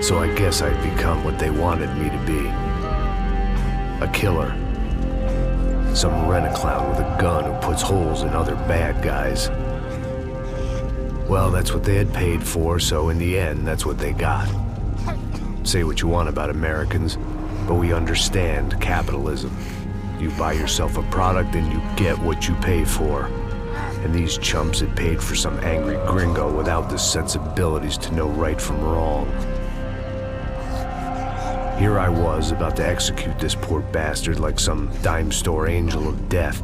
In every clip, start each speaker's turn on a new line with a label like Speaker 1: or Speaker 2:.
Speaker 1: So I guess I'd become what they wanted me to be. A killer. Some rent-a-clown with a gun who puts holes in other bad guys. Well, that's what they had paid for, so in the end, that's what they got. Say what you want about Americans, but we understand capitalism. You buy yourself a product and you get what you pay for. And these chumps had paid for some angry gringo without the sensibilities to know right from wrong. Here I was, about to execute this poor bastard like some dime store angel of death.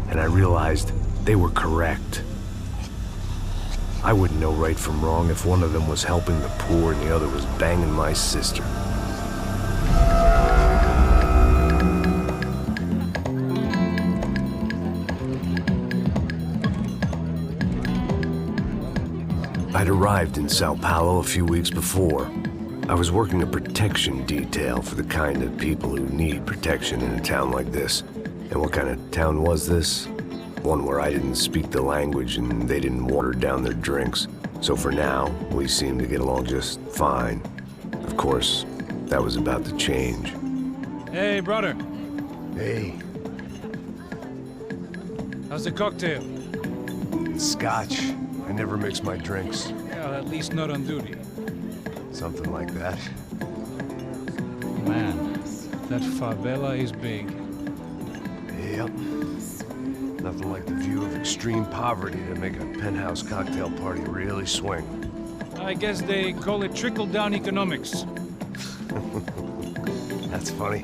Speaker 1: And I realized they were correct. I wouldn't know right from wrong if one of them was helping the poor and the other was banging my sister. I'd arrived in São Paulo a few weeks before. I was working a protection detail for the kind of people who need protection in a town like this. And what kind of town was this? One where I didn't speak the language and they didn't water down their drinks. So for now, we seemed to get along just fine. Of course, that was about to change.
Speaker 2: Hey, brother.
Speaker 1: Hey.
Speaker 2: How's the cocktail?
Speaker 1: Scotch. I never mix my drinks.
Speaker 2: Well, at least not on duty.
Speaker 1: Something like that.
Speaker 2: Man, that favela is big.
Speaker 1: Yep. Nothing like the view of extreme poverty to make a penthouse cocktail party really swing.
Speaker 2: I guess they call it trickle-down economics.
Speaker 1: That's funny.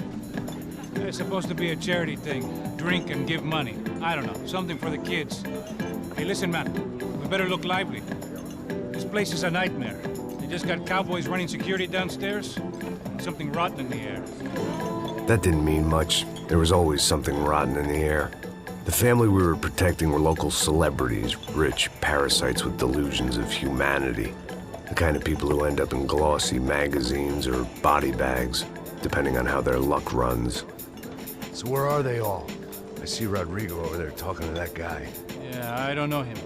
Speaker 2: It's supposed to be a charity thing. Drink and give money. I don't know, something for the kids. Hey, listen, man. We better look lively. This place is a nightmare. They just got cowboys running security downstairs. And something rotten in the air.
Speaker 1: That didn't mean much. There was always something rotten in the air. The family we were protecting were local celebrities, rich parasites with delusions of humanity. The kind of people who end up in glossy magazines or body bags, depending on how their luck runs. So where are they all? I see Rodrigo over there talking to that guy.
Speaker 2: Yeah, I don't know him.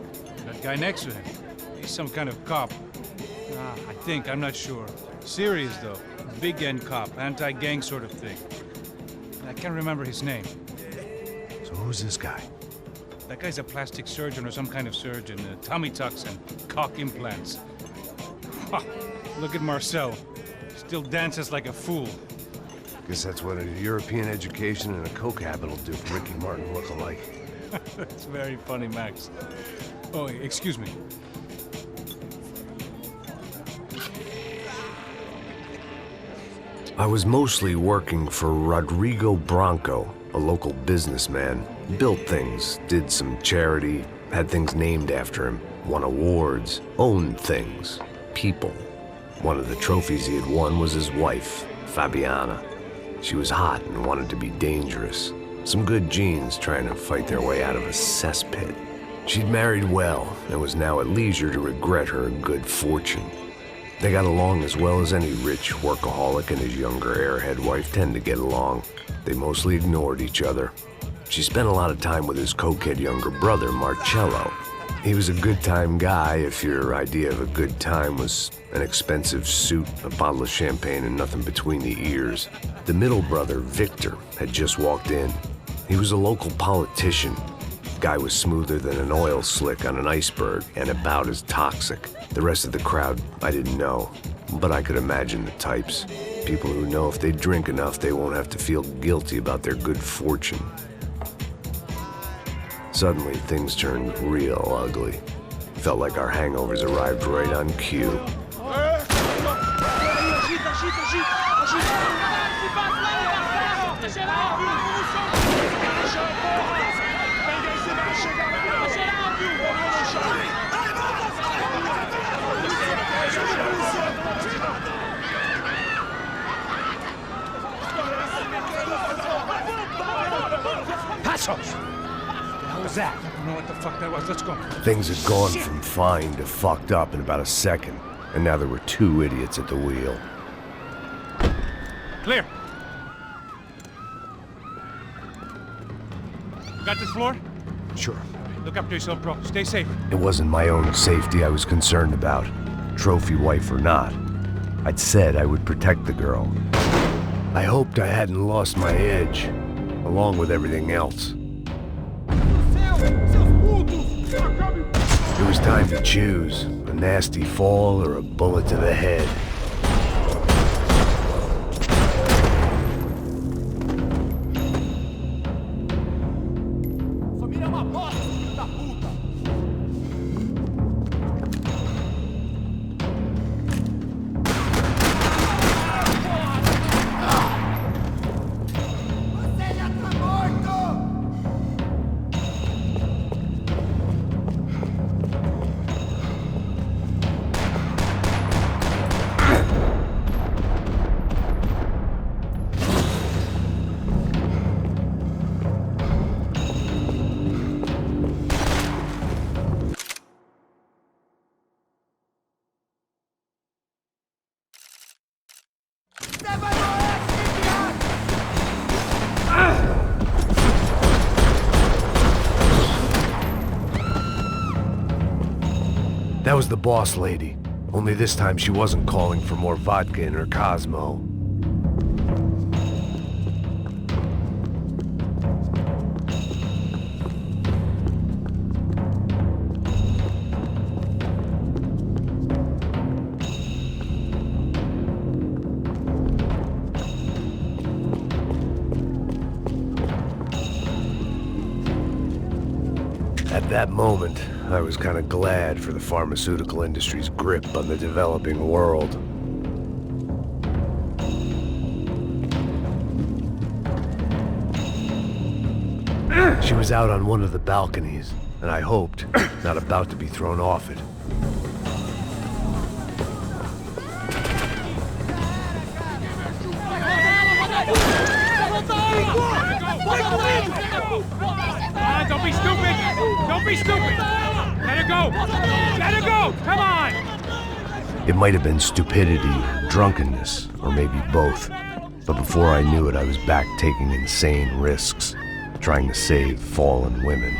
Speaker 2: That guy next to him. He's some kind of cop. I think, I'm not sure. Serious, though. Big end cop, anti-gang sort of thing. I can't remember his name.
Speaker 1: So who's this guy?
Speaker 2: That guy's a plastic surgeon or some kind of surgeon. Tummy tucks and cock implants. Ha! Look at Marcel. Still dances like a fool.
Speaker 1: Guess that's what a European education and a coke habit will do for Ricky Martin look-alike.
Speaker 2: That's very funny, Max. Oh, excuse me.
Speaker 1: I was mostly working for Rodrigo Branco, a local businessman. Built things, did some charity, had things named after him, won awards, owned things, people. One of the trophies he had won was his wife, Fabiana. She was hot and wanted to be dangerous. Some good genes trying to fight their way out of a cesspit. She'd married well and was now at leisure to regret her good fortune. They got along as well as any rich workaholic and his younger airhead wife tend to get along. They mostly ignored each other. She spent a lot of time with his cokehead younger brother, Marcello. He was a good-time guy if your idea of a good time was an expensive suit, a bottle of champagne, and nothing between the ears. The middle brother, Victor, had just walked in. He was a local politician. Guy was smoother than an oil slick on an iceberg and about as toxic. The rest of the crowd, I didn't know, but I could imagine the types. People who know if they drink enough, they won't have to feel guilty about their good fortune. Suddenly, things turned real ugly. Felt like our hangovers arrived right on cue.
Speaker 2: Passos! What was that? I don't know what the fuck that was. Let's go.
Speaker 1: Things had gone from fine to fucked up in about a second, and now there were two idiots at the wheel.
Speaker 2: Clear. Got this floor?
Speaker 1: Sure.
Speaker 2: Look after yourself, bro. Stay safe.
Speaker 1: It wasn't my own safety I was concerned about, trophy wife or not. I'd said I would protect the girl. I hoped I hadn't lost my edge, along with everything else. It was time to choose, a nasty fall or a bullet to the head. That was the boss lady. Only this time she wasn't calling for more vodka in her Cosmo. At that moment, I was kind of glad for the pharmaceutical industry's grip on the developing world. She was out on one of the balconies, and I hoped not about to be thrown off it.
Speaker 2: Don't be stupid! Don't be stupid! Let her go! Let her go! Come on!
Speaker 1: It might have been stupidity, drunkenness, or maybe both. But before I knew it, I was back taking insane risks, trying to save fallen women.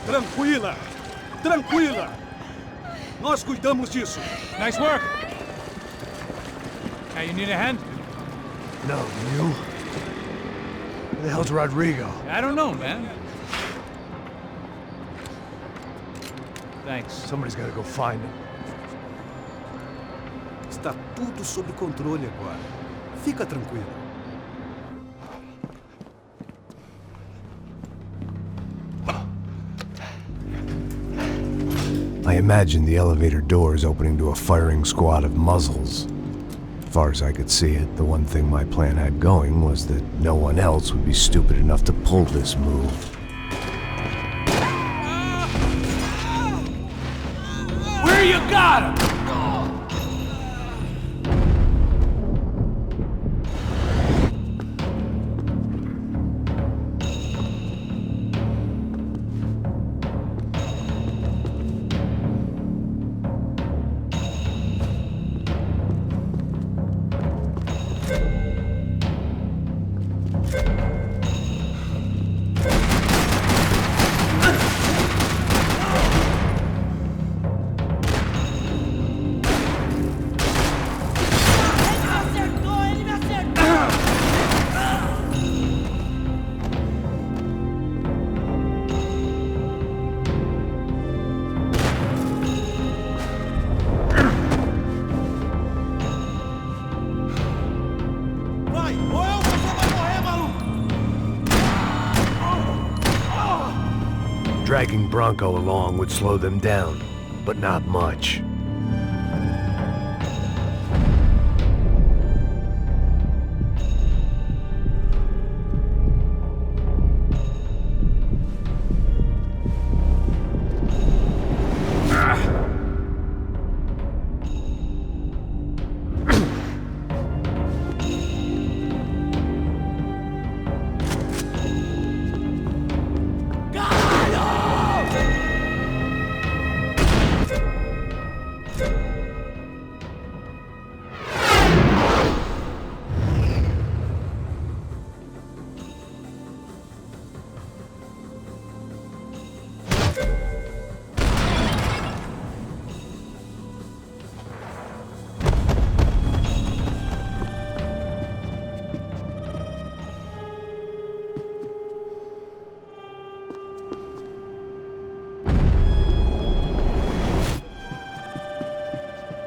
Speaker 3: Tranquila! Tranquila! Nós cuidamos disso.
Speaker 2: Nice work! Hey, you need a hand?
Speaker 1: No, you? Where the hell's Rodrigo?
Speaker 2: I don't know, man. Thanks.
Speaker 1: Somebody's gotta go find him.
Speaker 3: Está tudo sob controle agora. Fica tranquilo.
Speaker 1: I imagined the elevator doors opening to a firing squad of muzzles. As far as I could see it, the one thing my plan had going was that no one else would be stupid enough to pull this move.
Speaker 2: Where you got him?
Speaker 1: Dragging Branco along would slow them down, but not much.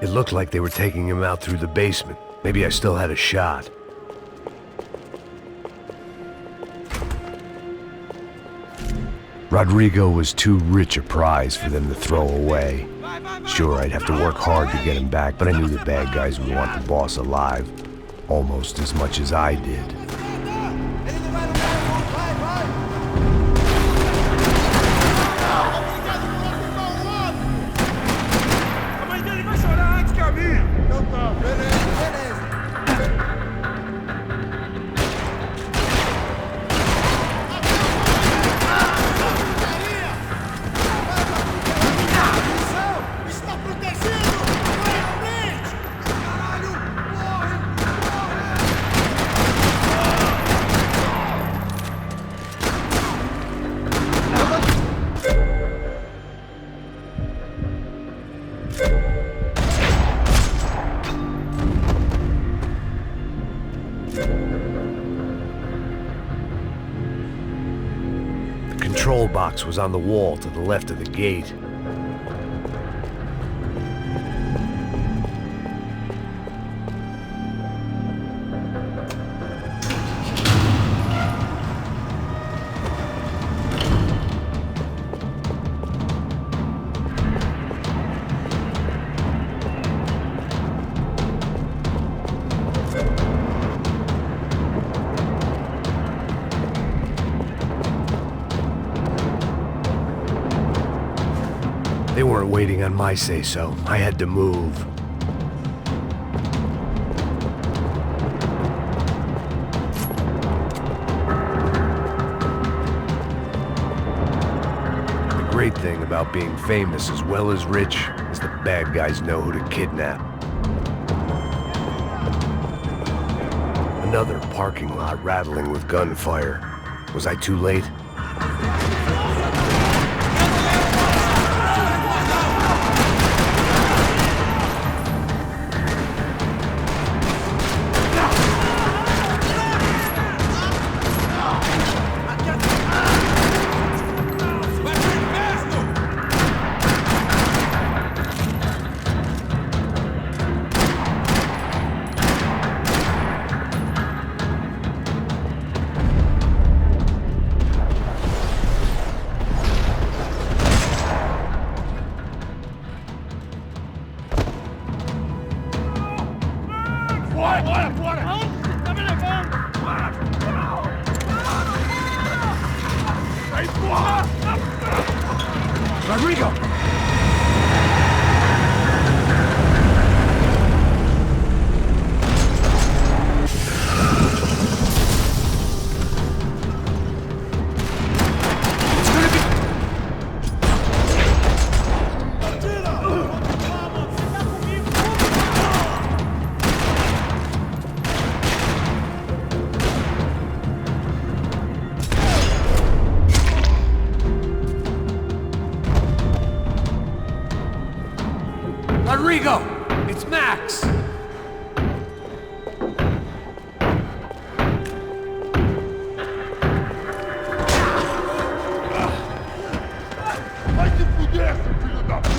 Speaker 1: It looked like they were taking him out through the basement. Maybe I still had a shot. Rodrigo was too rich a prize for them to throw away. Sure, I'd have to work hard to get him back, but I knew the bad guys would want the boss alive. Almost as much as I did. The control box was on the wall to the left of the gate. They weren't waiting on my say-so. I had to move. The great thing about being famous as well as rich is the bad guys know who to kidnap. Another parking lot rattling with gunfire. Was I too late? Rodrigo! Rodrigo! It's Max!
Speaker 4: Vai se fuder, seu filho da puta!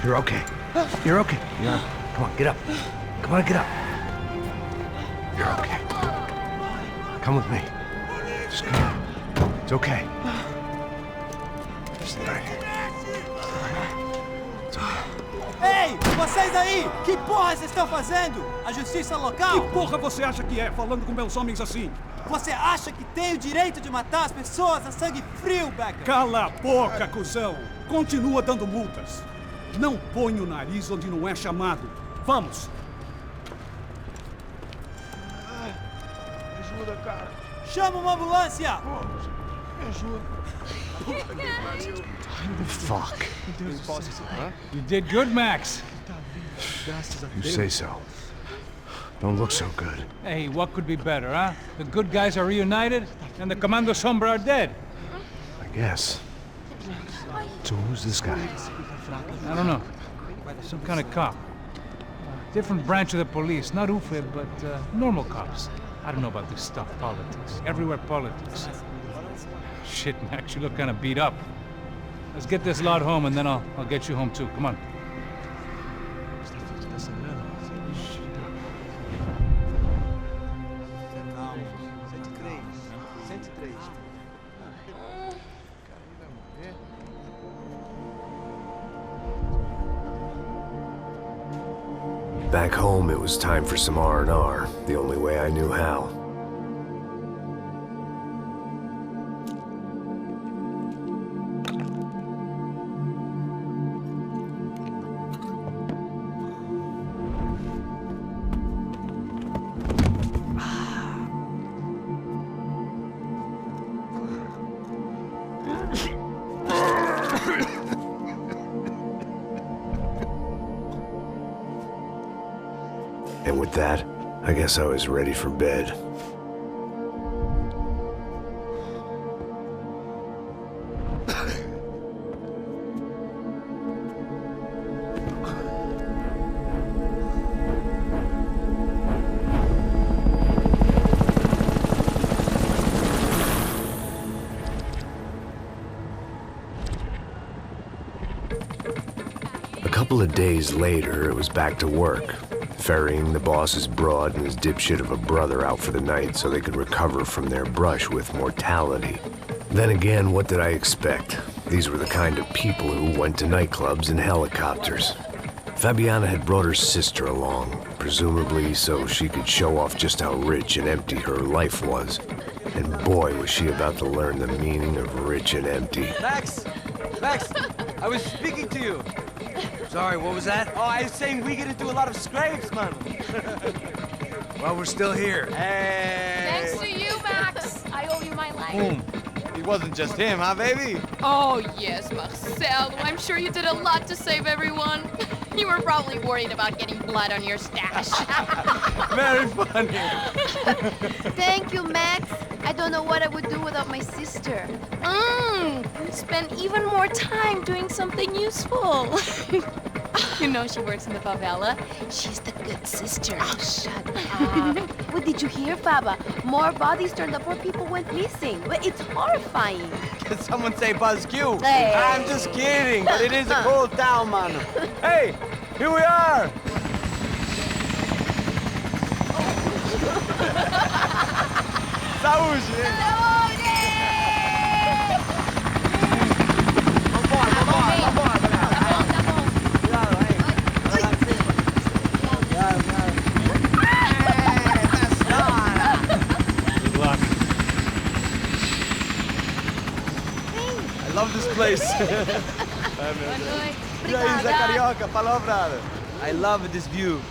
Speaker 1: You're okay. You're okay. Yeah. Come on, get up. Come on, get up. You're okay. Come with me. Just come. It's okay. Stay right here. It's okay.
Speaker 3: Ei, vocês aí! Que porra vocês estão fazendo? A justiça local?
Speaker 5: Que porra você acha que é, falando com meus homens assim?
Speaker 3: Você acha que tem o direito de matar as pessoas a sangue frio, Becker?
Speaker 5: Cala a boca, cuzão! Continua dando multas. Não põe o nariz onde não é chamado. Vamos!
Speaker 4: Me ajuda, cara.
Speaker 3: Chama uma ambulância!
Speaker 4: Me ajuda.
Speaker 1: Fuck.
Speaker 2: You did good, Max.
Speaker 1: You say so. Don't look so good.
Speaker 2: Hey, what could be better, huh? The good guys are reunited, and the Commando Sombra are dead.
Speaker 1: I guess. So who's this guy?
Speaker 2: I don't know. Some kind of cop. Different branch of the police. Not UFE, but normal cops. I don't know about this stuff, politics. Everywhere politics. Shit, Max, you look kind of beat up. Let's get this lot home, and then I'll get you home too. Come on.
Speaker 1: Back home, it was time for some R&R, the only way I knew how. And with that, I guess I was ready for bed. A couple of days later, it was back to work. Ferrying the boss's broad and his dipshit of a brother out for the night so they could recover from their brush with mortality. Then again, what did I expect? These were the kind of people who went to nightclubs in helicopters. Fabiana had brought her sister along, presumably so she could show off just how rich and empty her life was. And boy, was she about to learn the meaning of rich and empty.
Speaker 6: Max! Max! I was speaking to you!
Speaker 7: Sorry, what was that?
Speaker 6: Oh, I was saying we get into a lot of scrapes, man.
Speaker 7: Well, we're still here.
Speaker 6: Hey!
Speaker 8: Thanks to you, Max. I owe you my life.
Speaker 6: Boom. It wasn't just him, huh, baby?
Speaker 8: Oh, yes, Marcel. I'm sure you did a lot to save everyone. You were probably worried about getting blood on your stash.
Speaker 6: Very funny.
Speaker 9: Thank you, Max. I don't know what I would do without my sister.
Speaker 8: Spend even more time doing something useful. You know she works in the favela. She's the good sister.
Speaker 9: Oh, shut up. What did you hear, Faba? More bodies turned up where people went missing. It's horrifying.
Speaker 6: Did someone say Buzz Q?
Speaker 9: Hey.
Speaker 6: I'm just kidding, but it is a cold town, man. Hey, here we are. Saúde! I love this place. E aí, Zé Carioca, falou, brother. I love this view.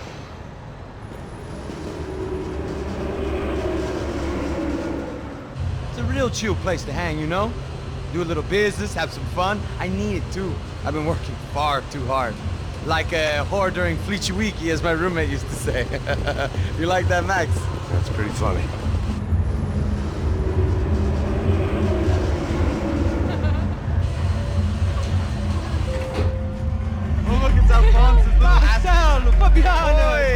Speaker 6: It's a real chill place to hang, you know? Do a little business, have some fun. I need it too. I've been working far too hard. Like a whore during Fleechy Weeky, as my roommate used to say. You like that, Max?
Speaker 1: That's pretty funny.
Speaker 3: Marcelo, Fabiana,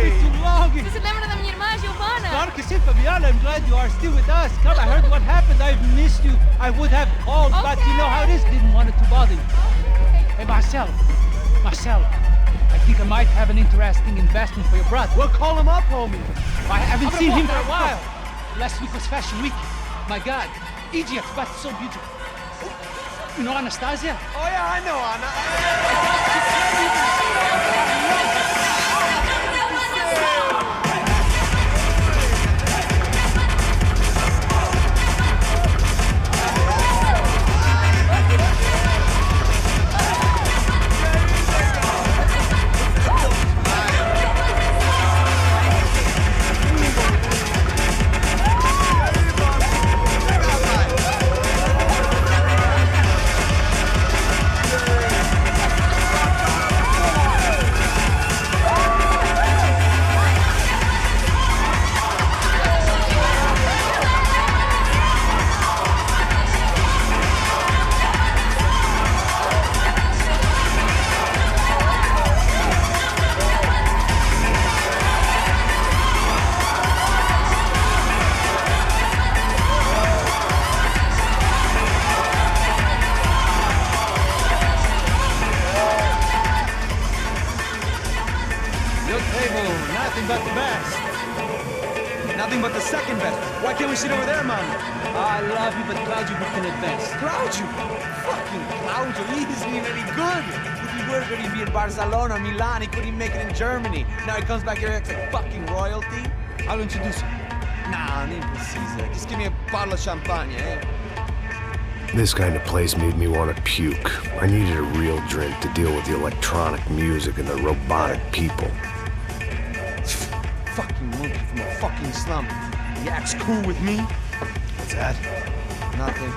Speaker 3: it's been too long.
Speaker 8: Você se lembra da minha irmã, Giovanna?
Speaker 3: Claro que sim, Fabiana. I'm glad you are still with us. Come, I heard what happened. I've missed you. I would have called, but you know how it is. Didn't want it to bother you. Hey, Marcelo, I think I might have an interesting investment for your brother.
Speaker 6: Well, call him up, homie.
Speaker 3: I haven't seen him for a while. Last week was Fashion Week. My God, Egypt, but so beautiful. You know Anastasia?
Speaker 6: Oh yeah, I know Anna. nothing but the best. Nothing but the second best. Why can't we sit over there, man?
Speaker 3: I love you, but Claudio booked in advance.
Speaker 6: Claudio? Fucking Claudio, he isn't even any good. If he were going to be in Barcelona, Milan, he couldn't make it in Germany. Now he comes back here acts like fucking royalty.
Speaker 3: I'll introduce you.
Speaker 6: Nah, nem precisa. Just give me a bottle of champagne, eh?
Speaker 1: This kind of place made me want to puke. I needed a real drink to deal with the electronic music and the robotic people.
Speaker 6: Fucking monkey from a fucking slum. He acts cool with me.
Speaker 1: What's that?
Speaker 6: Nothing.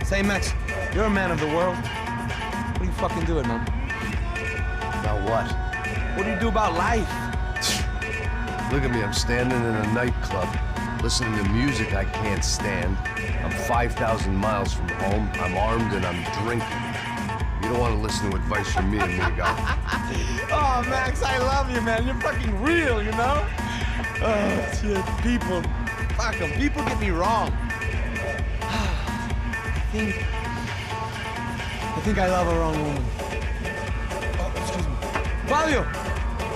Speaker 6: Say, Max, you're a man of the world. What are you fucking doing, man?
Speaker 1: About what?
Speaker 6: What do you do about life?
Speaker 1: Look at me, I'm standing in a nightclub, listening to music I can't stand. I'm 5,000 miles from home, I'm armed, and I'm drinking. You don't want to listen to advice from me, amigo.
Speaker 6: Oh, Max, I love you, man. You're fucking real, you know? Oh, shit, people. Fuck 'em. People get me wrong. I think I love a wrong woman. Oh, excuse me. Fabio!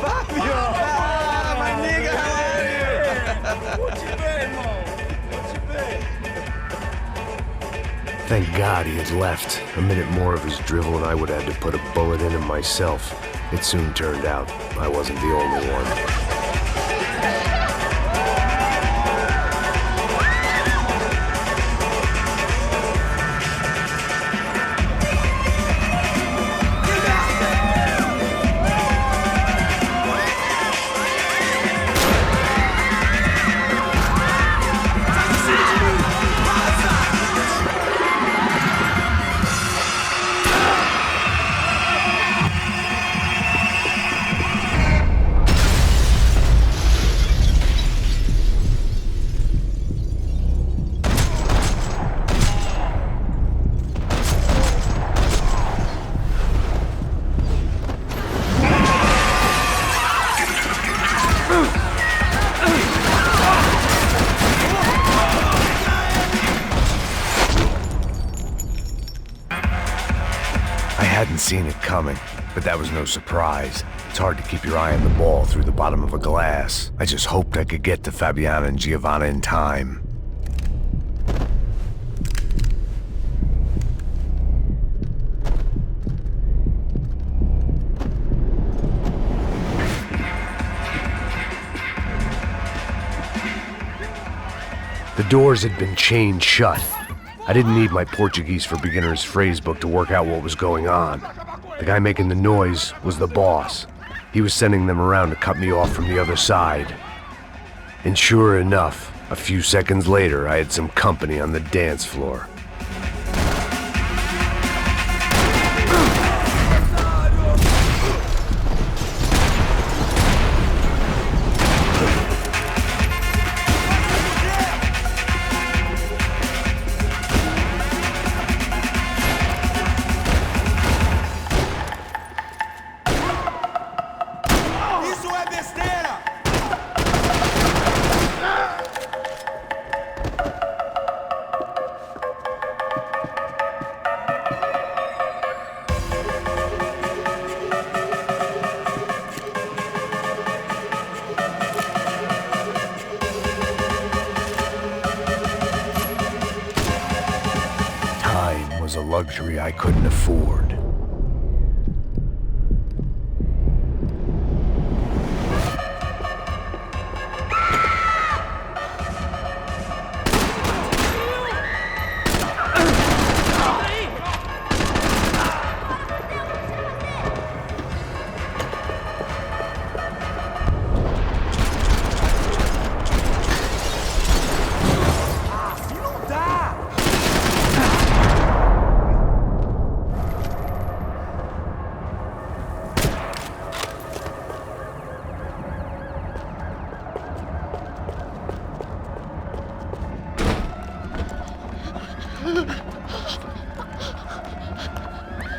Speaker 6: Fabio! Ah, my nigga, how are you? What you been, Mo? What you been?
Speaker 1: Thank God he had left. A minute more of his drivel and I would have had to put a bullet in him myself. It soon turned out I wasn't the only one. I hadn't seen it coming, but that was no surprise. It's hard to keep your eye on the ball through the bottom of a glass. I just hoped I could get to Fabiana and Giovanna in time. The doors had been chained shut. I didn't need my Portuguese for Beginners phrase book to work out what was going on. The guy making the noise was the boss. He was sending them around to cut me off from the other side. And sure enough, a few seconds later, I had some company on the dance floor. Was a luxury I couldn't afford.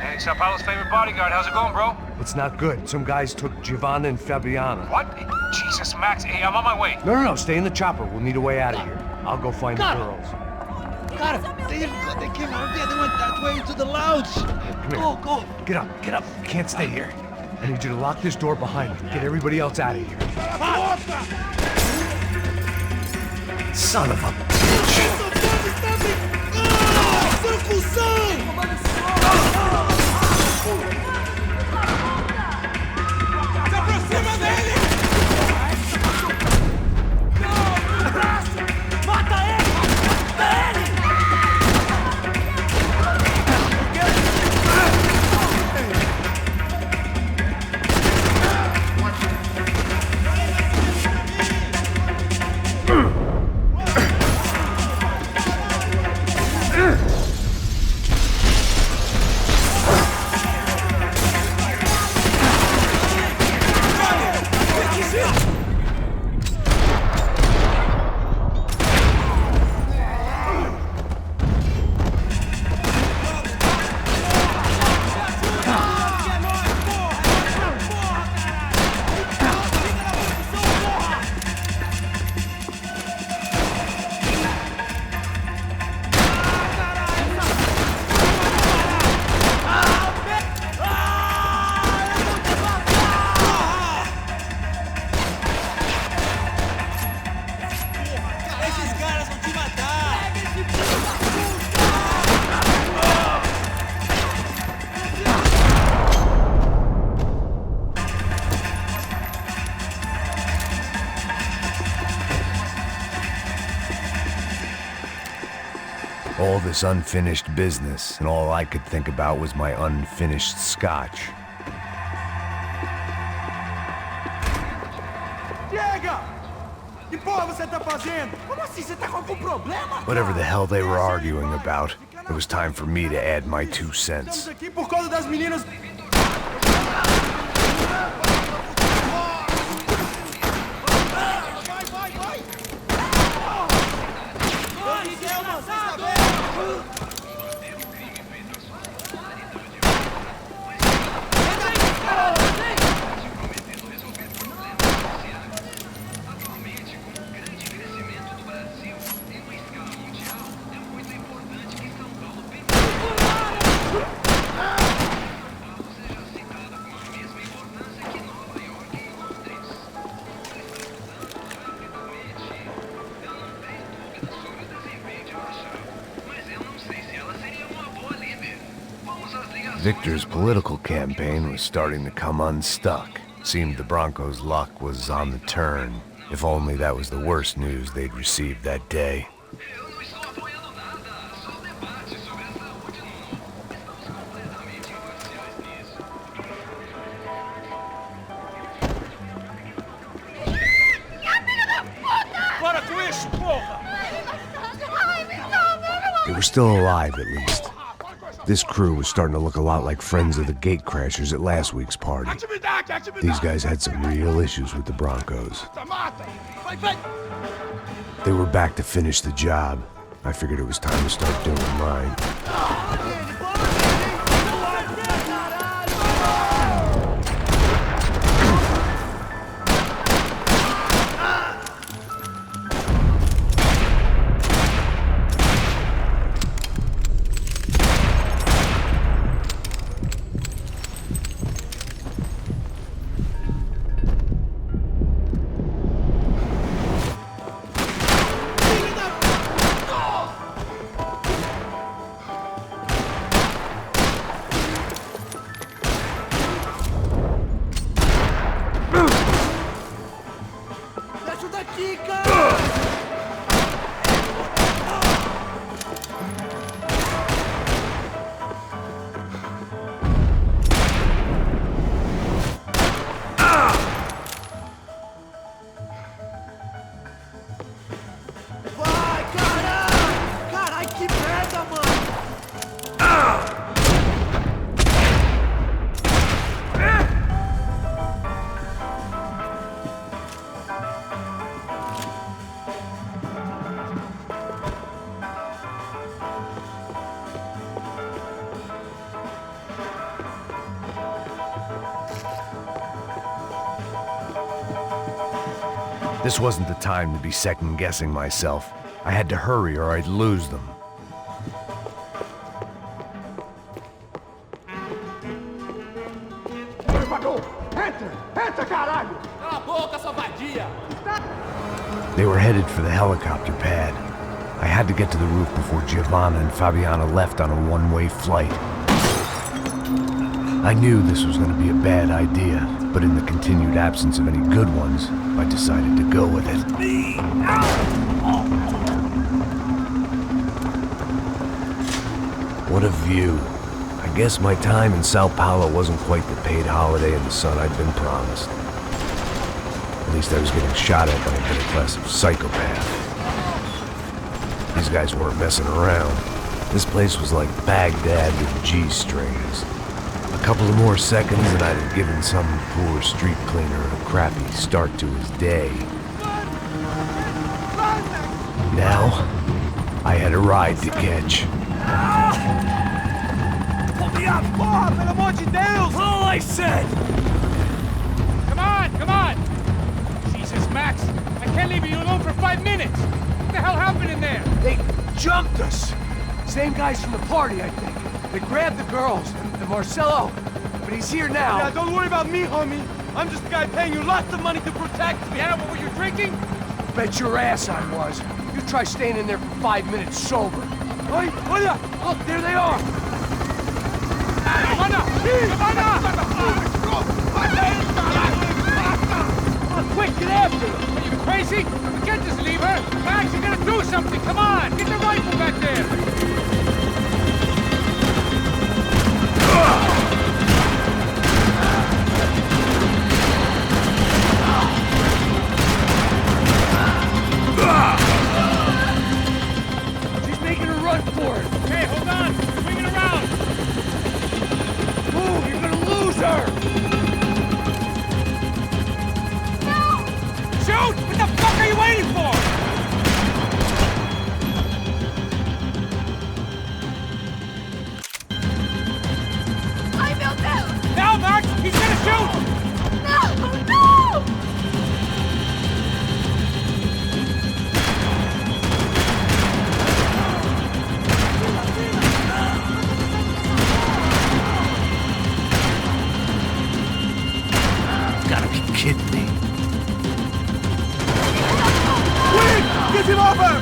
Speaker 2: Hey, São Paulo's favorite bodyguard. How's it going, bro?
Speaker 1: It's not good. Some guys took Giovanna and Fabiana.
Speaker 2: What? Jesus, Max. Hey, I'm on my way.
Speaker 1: No, stay in the chopper. We'll need a way out of here. I'll go find the girls.
Speaker 3: Got it. They came out there. They went that way into the lounge.
Speaker 1: Come here.
Speaker 3: Go.
Speaker 1: Get up. You can't stay here.
Speaker 10: I need you to lock this door behind me. Get everybody else out of here. Son of a bitch!
Speaker 1: All this unfinished business, and all I could think about was my unfinished scotch. Whatever the hell they were arguing about, it was time for me to add my 2 cents. Victor's political campaign was starting to come unstuck. Seemed the Broncos' luck was on the turn. If only that was the worst news they'd received that day. They were still alive, at least. This crew was starting to look a lot like friends of the gatecrashers at last week's party. These guys had some real issues with the Broncos. They were back to finish the job. I figured it was time to start doing mine. This wasn't the time to be second-guessing myself. I had to hurry or I'd lose them.
Speaker 4: elevador! Entra! Entra, caralho!
Speaker 3: Cala a boca, sua vadia!
Speaker 1: They were headed for the helicopter pad. I had to get to the roof before Giovanna and Fabiana left on a one-way flight. I knew this was going to be a bad idea, but in the continued absence of any good ones, I decided to go with it. What a view. I guess my time in São Paulo wasn't quite the paid holiday in the sun I'd been promised. At least I was getting shot at by a middle-class psychopath. These guys weren't messing around. This place was like Baghdad with G-strings. A couple of more seconds and I'd have given some poor street cleaner a crappy start to his day. Now, I had a ride to catch.
Speaker 3: Pull me up! Porra, pelo amor de Deus! All I said! Come on! Jesus, Max! I can't leave you alone for 5 minutes! What the hell happened in there?
Speaker 10: They jumped us. Same guys from the party, I think. They grabbed the girls, and Marcelo. But he's here now.
Speaker 6: Yeah, don't worry about me, homie. I'm just a guy paying you lots of money to protect me.
Speaker 3: Yeah, what were you drinking?
Speaker 10: Bet your ass I was. You try staying in there for 5 minutes sober.
Speaker 6: Oi, olha!
Speaker 10: Look, there they are.
Speaker 3: Giovanna!
Speaker 10: Quick, get after them.
Speaker 3: Are you crazy? We can't just leave her! Max, you gotta do something! Come on! Get the rifle back there!
Speaker 10: She's making a run for it.
Speaker 3: Hey, hold on! Swing it around!
Speaker 10: Move, you're gonna lose her.
Speaker 3: Shoot! What the fuck are you waiting for?
Speaker 9: Ai, meu Deus!
Speaker 3: Now, Max! He's gonna shoot!
Speaker 9: Não!
Speaker 1: Gotta be kidding me.
Speaker 6: Get him over!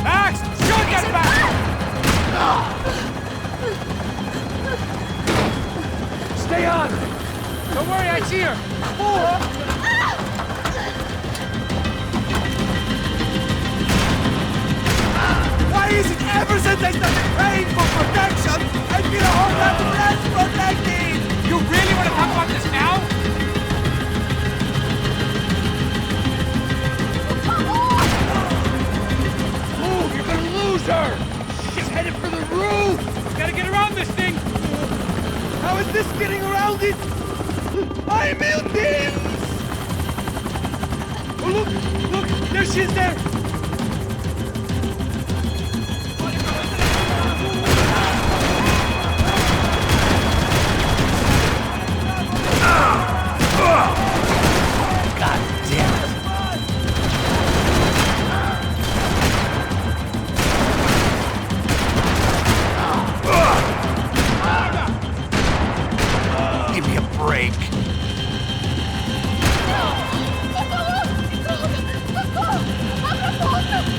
Speaker 3: Max! Shoot that back!
Speaker 10: Stay on.
Speaker 3: Don't worry, I see her!
Speaker 6: Why is it ever since I started praying for protection, I feel a whole lot less protected?
Speaker 3: You really want to talk about this now?
Speaker 10: Move, you're gonna lose her. She's headed for the roof.
Speaker 3: Gotta get around this thing!
Speaker 6: How is this getting around it? I'm mutants! Oh, look, there she is there!
Speaker 10: God damn it.
Speaker 1: Give me a break.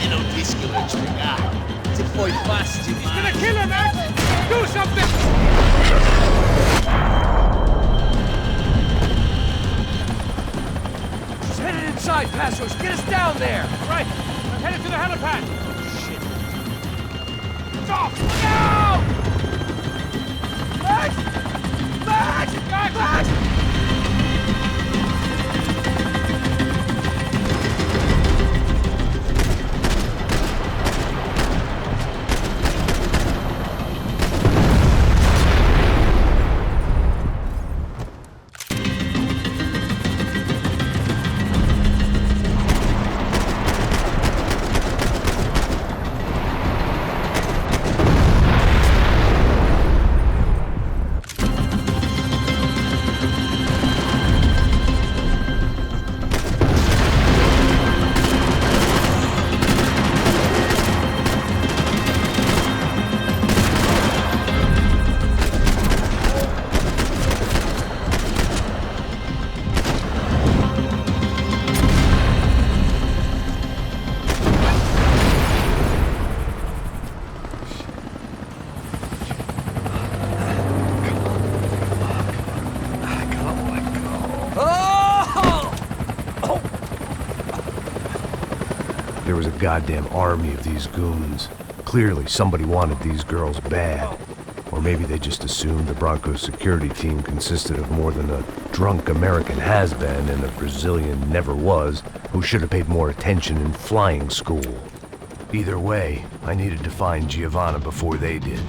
Speaker 11: Eu não disse que eu ia te pegar. Você foi fácil
Speaker 3: He's
Speaker 11: demais.
Speaker 3: gonna kill her, Max! Do something!
Speaker 10: She's headed into outside, Passos. Get us down there.
Speaker 3: Right. I'm headed to the helipad. Shit. It's off. Look out! Max! Max! Max!
Speaker 1: There was a goddamn army of these goons. Clearly, somebody wanted these girls bad. Or maybe they just assumed the Broncos security team consisted of more than a drunk American has-been and a Brazilian never-was who should have paid more attention in flying school. Either way, I needed to find Giovanna before they did.